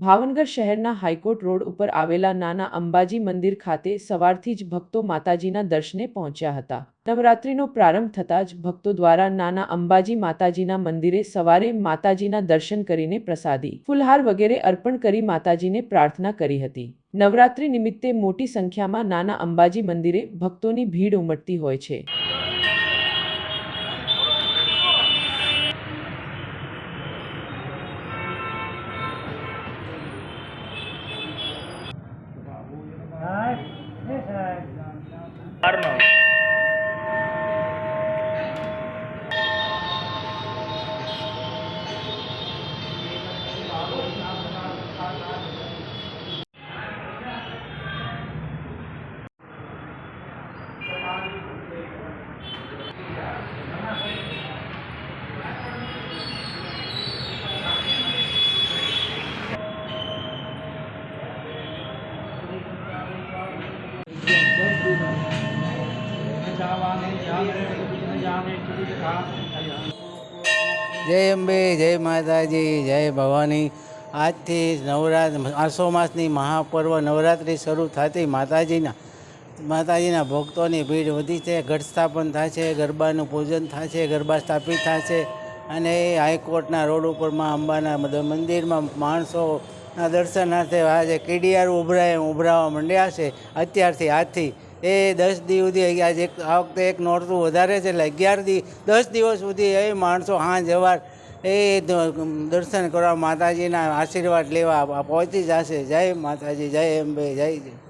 ભાવનગર શહેરના high court road ઉપર આવેલા નાના અંબાજી મંદિર ખાતે સવારથી જ ભક્તો માતાજીના દર્શને પહોંચ્યા હતા। નવરાત્રિનો પ્રારંભ થતાં જ ભક્તો દ્વારા નાના અંબાજી માતાજીના મંદિરે સવારે માતાજીના દર્શન કરીને પ્રસાદી, ફૂલહાર વગેરે અર્પણ કરી માતાજીને પ્રાર્થના કરી હતી। નવરાત્રિ નિમિત્તે મોટી સંખ્યામાં નાના અંબાજી મંદિરે ભક્તોની ભીડ ઉમટતી હોય છે। जय अंबे, जय माताजी, जय भवानी। आज थी आसो मासनी महापर्व नवरात्रि शुरू थती माताजीना भक्तों भीड़ वधी है। घट स्थापन थाय, गरबाનું पूजन थाय, गरबा स्थापित थाय અને હાઈકોર્ટના રોડ ઉપર માં અંબાના મંદિરમાં માણસોના દર્શનાર્થે આજે કીડિયાર ઉભરાવા માંડ્યા છે। અત્યારથી આજથી એ 10 દિવસ સુધી આજે આ વખતે એક નોરતું વધારે છે એટલે 10 દિવસ સુધી એ માણસો સાંજ સવાર એ દર્શન કરવા માતાજીના આશીર્વાદ લેવા પહોંચી જશે। જય માતાજી, જય અંબે, જય જય।